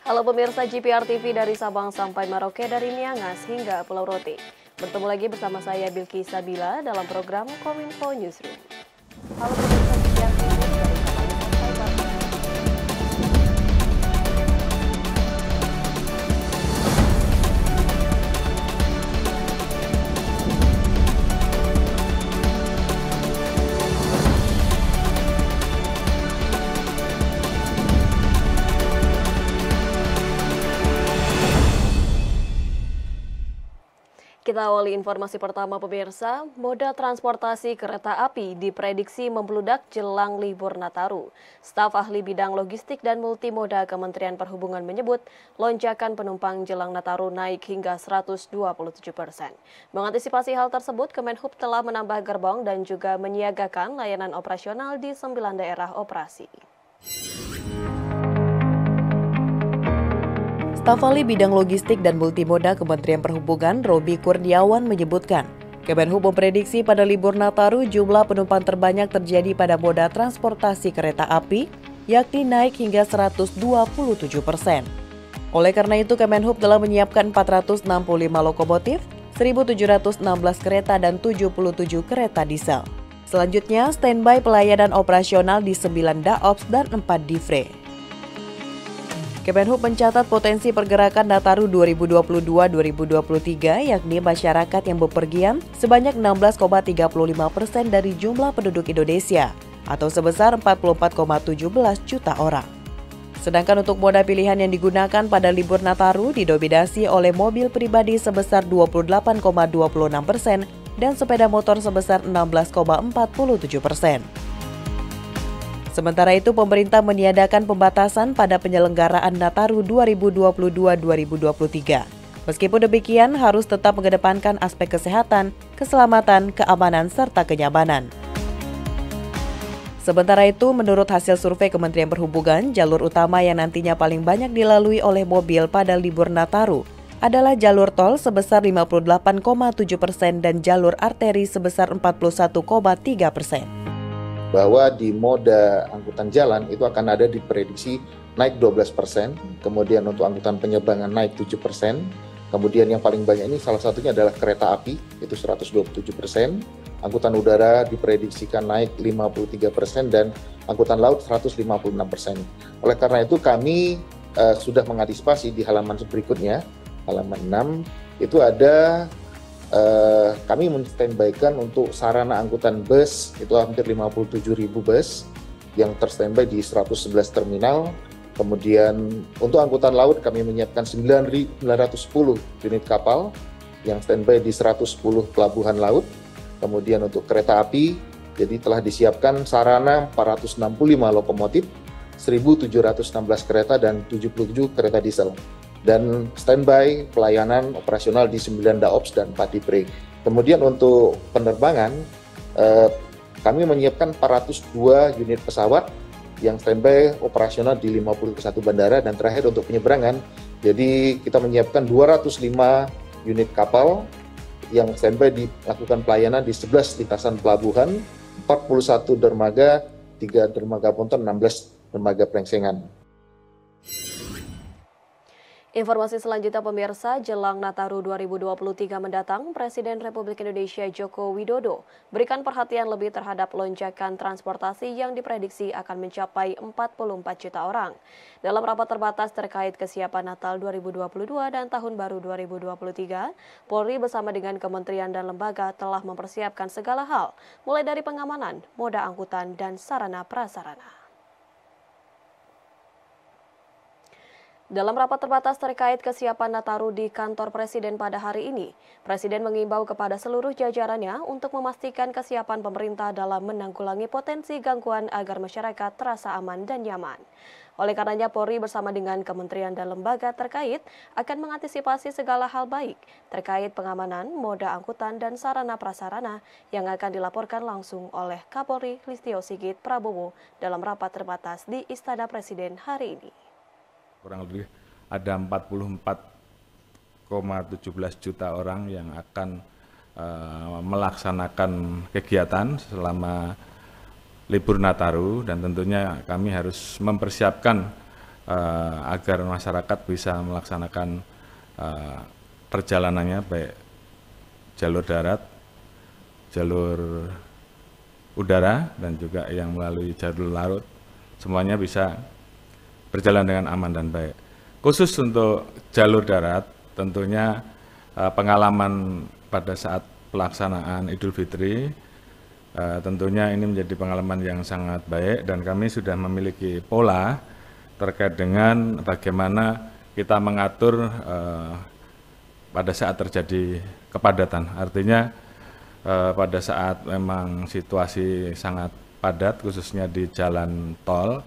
Halo pemirsa GPR TV dari Sabang sampai Merauke, dari Miangas hingga Pulau Rote. Bertemu lagi bersama saya Bilki Sabila dalam program Kominfo Newsroom. Halo pemirsa GPR TV dari Sabang sampai Merauke. Kita awali informasi pertama pemirsa, moda transportasi kereta api diprediksi membludak jelang libur Nataru. Staf ahli bidang logistik dan multimoda Kementerian Perhubungan menyebut lonjakan penumpang jelang Nataru naik hingga 127%. Mengantisipasi hal tersebut, Kemenhub telah menambah gerbong dan juga menyiagakan layanan operasional di 9 daerah operasi. Staf ahli bidang logistik dan multimoda Kementerian Perhubungan Robi Kurniawan menyebutkan, Kemenhub memprediksi pada libur Nataru jumlah penumpang terbanyak terjadi pada moda transportasi kereta api, yakni naik hingga 127%. Oleh karena itu, Kemenhub telah menyiapkan 465 lokomotif, 1.716 kereta dan 77 kereta diesel. Selanjutnya, standby pelayanan operasional di 9 daops dan 4 divre. Kemenhub mencatat potensi pergerakan Nataru 2022-2023 yakni masyarakat yang bepergian sebanyak 16,35% dari jumlah penduduk Indonesia atau sebesar 44,17 juta orang. Sedangkan untuk moda pilihan yang digunakan pada libur Nataru didominasi oleh mobil pribadi sebesar 28,26% dan sepeda motor sebesar 16,47%. Sementara itu, pemerintah meniadakan pembatasan pada penyelenggaraan Nataru 2022-2023. Meskipun demikian, harus tetap mengedepankan aspek kesehatan, keselamatan, keamanan, serta kenyamanan. Sementara itu, menurut hasil survei Kementerian Perhubungan, jalur utama yang nantinya paling banyak dilalui oleh mobil pada libur Nataru adalah jalur tol sebesar 58,7% dan jalur arteri sebesar 41,3%. Bahwa di moda angkutan jalan itu akan ada diprediksi naik 12%, kemudian untuk angkutan penyerbangan naik 7%, kemudian yang paling banyak ini salah satunya adalah kereta api, itu 127%, angkutan udara diprediksikan naik 53% dan angkutan laut 156%. Oleh karena itu kami sudah mengantisipasi di halaman berikutnya, halaman 6, itu ada kami men-standby-kan untuk sarana angkutan bus, itu hampir 57.000 bus yang terstandby di 111 terminal. Kemudian untuk angkutan laut kami menyiapkan 910 unit kapal yang standby di 110 pelabuhan laut. Kemudian untuk kereta api, jadi telah disiapkan sarana 465 lokomotif, 1.716 kereta dan 77 kereta diesel. Dan standby pelayanan operasional di 9 daops dan 4 divre. Kemudian untuk penerbangan, kami menyiapkan 402 unit pesawat yang standby operasional di 51 bandara, dan terakhir untuk penyeberangan, jadi kita menyiapkan 205 unit kapal yang standby dilakukan pelayanan di 11 lintasan pelabuhan, 41 dermaga, 3 dermaga ponton, 16 dermaga pelengsengan. Informasi selanjutnya pemirsa, jelang Nataru 2023 mendatang, Presiden Republik Indonesia Joko Widodo berikan perhatian lebih terhadap lonjakan transportasi yang diprediksi akan mencapai 44 juta orang. Dalam rapat terbatas terkait kesiapan Natal 2022 dan Tahun Baru 2023, Polri bersama dengan kementerian dan lembaga telah mempersiapkan segala hal, mulai dari pengamanan, moda angkutan, dan sarana prasarana. Dalam rapat terbatas terkait kesiapan Nataru di kantor Presiden pada hari ini, Presiden mengimbau kepada seluruh jajarannya untuk memastikan kesiapan pemerintah dalam menanggulangi potensi gangguan agar masyarakat terasa aman dan nyaman. Oleh karenanya, Polri bersama dengan kementerian dan lembaga terkait akan mengantisipasi segala hal baik terkait pengamanan, moda angkutan, dan sarana prasarana yang akan dilaporkan langsung oleh Kapolri Listio Sigit Prabowo dalam rapat terbatas di Istana Presiden hari ini. Kurang lebih ada 44,17 juta orang yang akan melaksanakan kegiatan selama libur Nataru, dan tentunya kami harus mempersiapkan agar masyarakat bisa melaksanakan perjalanannya baik jalur darat, jalur udara, dan juga yang melalui jalur laut, semuanya bisa berjalan dengan aman dan baik. Khusus untuk jalur darat, tentunya pengalaman pada saat pelaksanaan Idul Fitri, tentunya ini menjadi pengalaman yang sangat baik, dan kami sudah memiliki pola terkait dengan bagaimana kita mengatur pada saat terjadi kepadatan. Artinya pada saat memang situasi sangat padat, khususnya di jalan tol,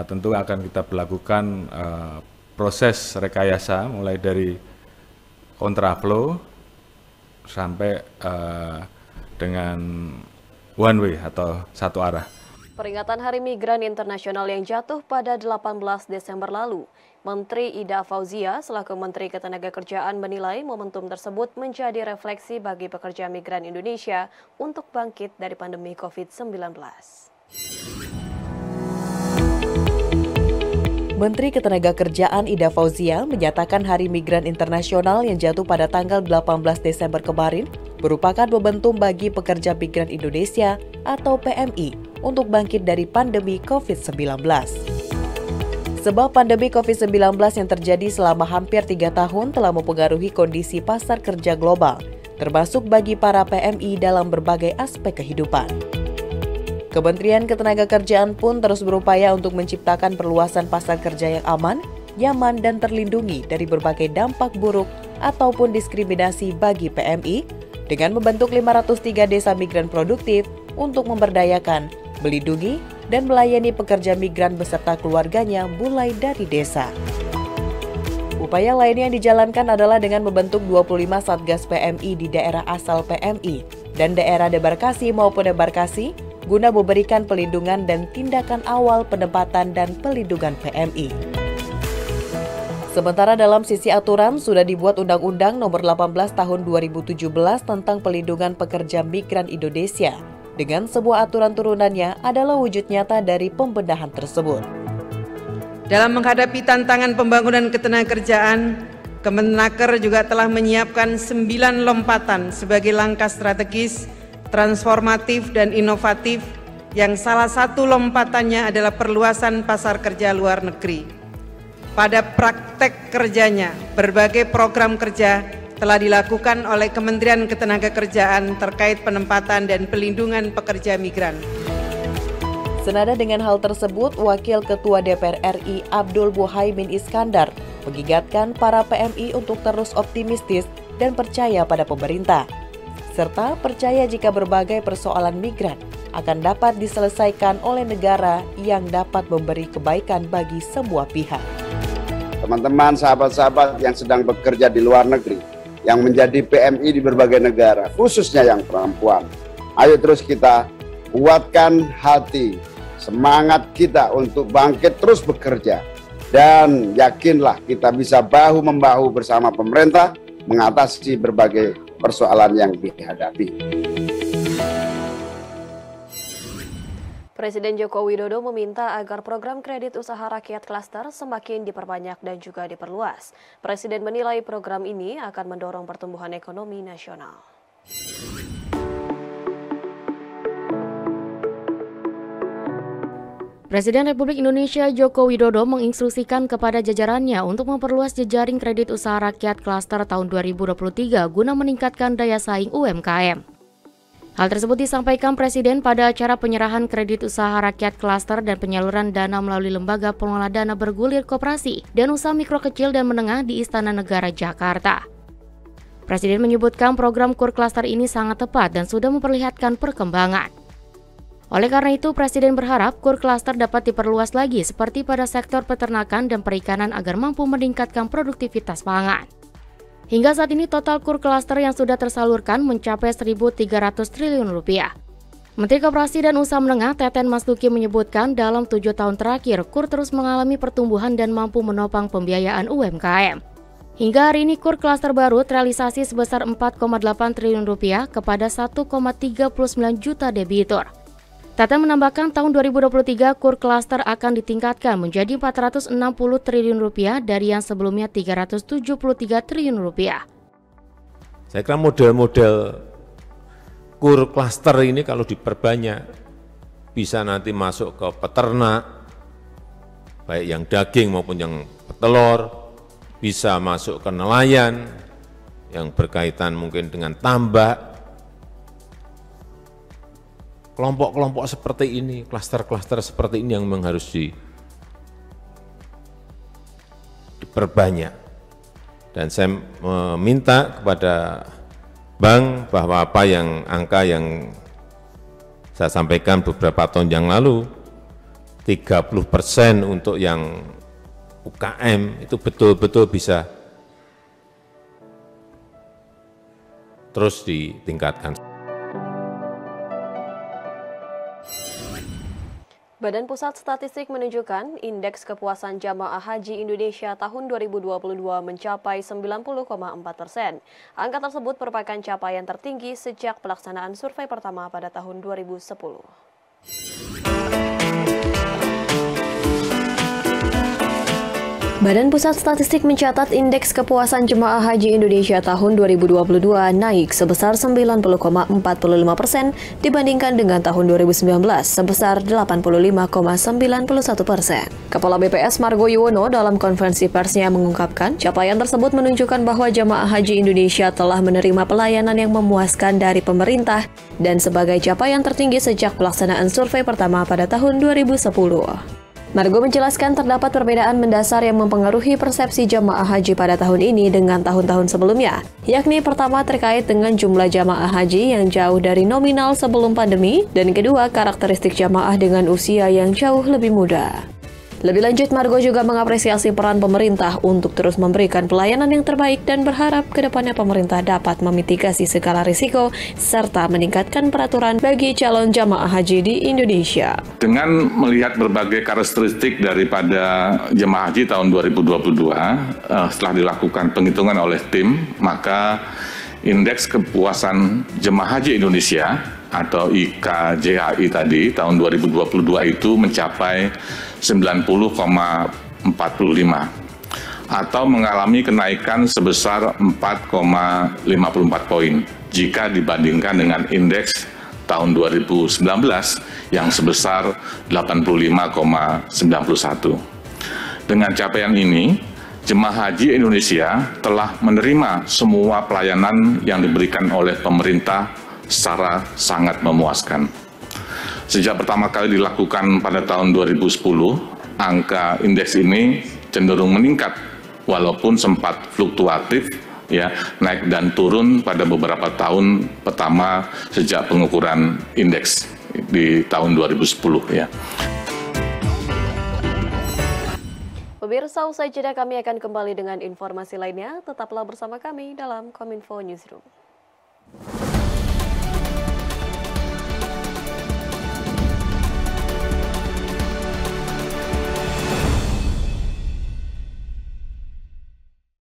tentu akan kita berlakukan proses rekayasa mulai dari kontraflow sampai dengan one way atau satu arah. Peringatan Hari Migran Internasional yang jatuh pada 18 Desember lalu, Menteri Ida Fauzia selaku Menteri Ketenagakerjaan menilai momentum tersebut menjadi refleksi bagi pekerja migran Indonesia untuk bangkit dari pandemi COVID-19. Menteri Ketenagakerjaan Ida Fauzia menyatakan Hari Migran Internasional yang jatuh pada tanggal 18 Desember kemarin merupakan momentum bagi pekerja migran Indonesia atau PMI untuk bangkit dari pandemi COVID-19. Sebab pandemi COVID-19 yang terjadi selama hampir 3 tahun telah mempengaruhi kondisi pasar kerja global, termasuk bagi para PMI dalam berbagai aspek kehidupan. Kementerian Ketenagakerjaan pun terus berupaya untuk menciptakan perluasan pasar kerja yang aman, nyaman, dan terlindungi dari berbagai dampak buruk ataupun diskriminasi bagi PMI dengan membentuk 503 desa migran produktif untuk memberdayakan, melindungi, dan melayani pekerja migran beserta keluarganya mulai dari desa. Upaya lainnya yang dijalankan adalah dengan membentuk 25 Satgas PMI di daerah asal PMI dan daerah debarkasi maupun debarkasi guna memberikan pelindungan dan tindakan awal penempatan dan pelindungan PMI. Sementara dalam sisi aturan sudah dibuat Undang-Undang Nomor 18 Tahun 2017 tentang Pelindungan Pekerja Migran Indonesia. Dengan semua aturan turunannya adalah wujud nyata dari pembenahan tersebut. Dalam menghadapi tantangan pembangunan ketenagakerjaan, Kemenaker juga telah menyiapkan 9 lompatan sebagai langkah strategis, transformatif, dan inovatif yang salah satu lompatannya adalah perluasan pasar kerja luar negeri. Pada praktek kerjanya, berbagai program kerja telah dilakukan oleh Kementerian Ketenagakerjaan terkait penempatan dan pelindungan pekerja migran. Senada dengan hal tersebut, Wakil Ketua DPR RI Abdul Muhaimin Iskandar mengingatkan para PMI untuk terus optimistis dan percaya pada pemerintah, serta percaya jika berbagai persoalan migran akan dapat diselesaikan oleh negara yang dapat memberi kebaikan bagi semua pihak. Teman-teman, sahabat-sahabat yang sedang bekerja di luar negeri, yang menjadi PMI di berbagai negara, khususnya yang perempuan. Ayo terus kita kuatkan hati, semangat kita untuk bangkit terus bekerja. Dan yakinlah kita bisa bahu-membahu bersama pemerintah mengatasi berbagai persoalan yang dihadapi. Presiden Joko Widodo meminta agar program kredit usaha rakyat klaster semakin diperbanyak dan juga diperluas. Presiden menilai program ini akan mendorong pertumbuhan ekonomi nasional. Presiden Republik Indonesia Joko Widodo menginstruksikan kepada jajarannya untuk memperluas jejaring kredit usaha rakyat klaster tahun 2023 guna meningkatkan daya saing UMKM. Hal tersebut disampaikan Presiden pada acara penyerahan kredit usaha rakyat klaster dan penyaluran dana melalui Lembaga Pengelola Dana Bergulir Koperasi dan Usaha Mikro Kecil dan Menengah di Istana Negara, Jakarta. Presiden menyebutkan program KUR klaster ini sangat tepat dan sudah memperlihatkan perkembangan. Oleh karena itu, Presiden berharap KUR klaster dapat diperluas lagi seperti pada sektor peternakan dan perikanan agar mampu meningkatkan produktivitas pangan. Hingga saat ini total KUR klaster yang sudah tersalurkan mencapai 1.300 triliun rupiah. Menteri Koperasi dan Usaha Menengah Teten Mas Duki menyebutkan dalam 7 tahun terakhir KUR terus mengalami pertumbuhan dan mampu menopang pembiayaan UMKM. Hingga hari ini KUR klaster baru terrealisasi sebesar 4,8 triliun rupiah kepada 1,39 juta debitur. Teten menambahkan tahun 2023 KUR klaster akan ditingkatkan menjadi 460 triliun rupiah dari yang sebelumnya 373 triliun rupiah. Saya kira model-model KUR klaster ini kalau diperbanyak bisa nanti masuk ke peternak, baik yang daging maupun yang petelur, bisa masuk ke nelayan yang berkaitan mungkin dengan tambak. Kelompok-kelompok seperti ini, klaster-klaster seperti ini yang memang harus diperbanyak. Dan saya meminta kepada bank bahwa angka yang saya sampaikan beberapa tahun yang lalu, 30% untuk yang UKM itu betul-betul bisa terus ditingkatkan. Badan Pusat Statistik menunjukkan indeks kepuasan jamaah haji Indonesia tahun 2022 mencapai 90,4%. Angka tersebut merupakan capaian tertinggi sejak pelaksanaan survei pertama pada tahun 2010. Badan Pusat Statistik mencatat indeks kepuasan jemaah haji Indonesia tahun 2022 naik sebesar 90,45% dibandingkan dengan tahun 2019 sebesar 85,91%. Kepala BPS Margo Yuwono dalam konferensi persnya mengungkapkan capaian tersebut menunjukkan bahwa jemaah haji Indonesia telah menerima pelayanan yang memuaskan dari pemerintah dan sebagai capaian tertinggi sejak pelaksanaan survei pertama pada tahun 2010. Margo menjelaskan terdapat perbedaan mendasar yang mempengaruhi persepsi jamaah haji pada tahun ini dengan tahun-tahun sebelumnya, yakni pertama terkait dengan jumlah jamaah haji yang jauh dari nominal sebelum pandemi, dan kedua karakteristik jamaah dengan usia yang jauh lebih muda. Lebih lanjut, Margo juga mengapresiasi peran pemerintah untuk terus memberikan pelayanan yang terbaik dan berharap kedepannya pemerintah dapat memitigasi segala risiko serta meningkatkan peraturan bagi calon jamaah haji di Indonesia. Dengan melihat berbagai karakteristik daripada jemaah haji tahun 2022, setelah dilakukan penghitungan oleh tim, maka indeks kepuasan jemaah haji Indonesia atau IKJHI tadi tahun 2022 itu mencapai 90,45 atau mengalami kenaikan sebesar 4,54 poin jika dibandingkan dengan indeks tahun 2019 yang sebesar 85,91. Dengan capaian ini, jemaah haji Indonesia telah menerima semua pelayanan yang diberikan oleh pemerintah secara sangat memuaskan. Sejak pertama kali dilakukan pada tahun 2010, angka indeks ini cenderung meningkat walaupun sempat fluktuatif, ya, naik dan turun pada beberapa tahun pertama sejak pengukuran indeks di tahun 2010, ya. Pemirsa, usai jeda kami akan kembali dengan informasi lainnya. Tetaplah bersama kami dalam Kominfo Newsroom.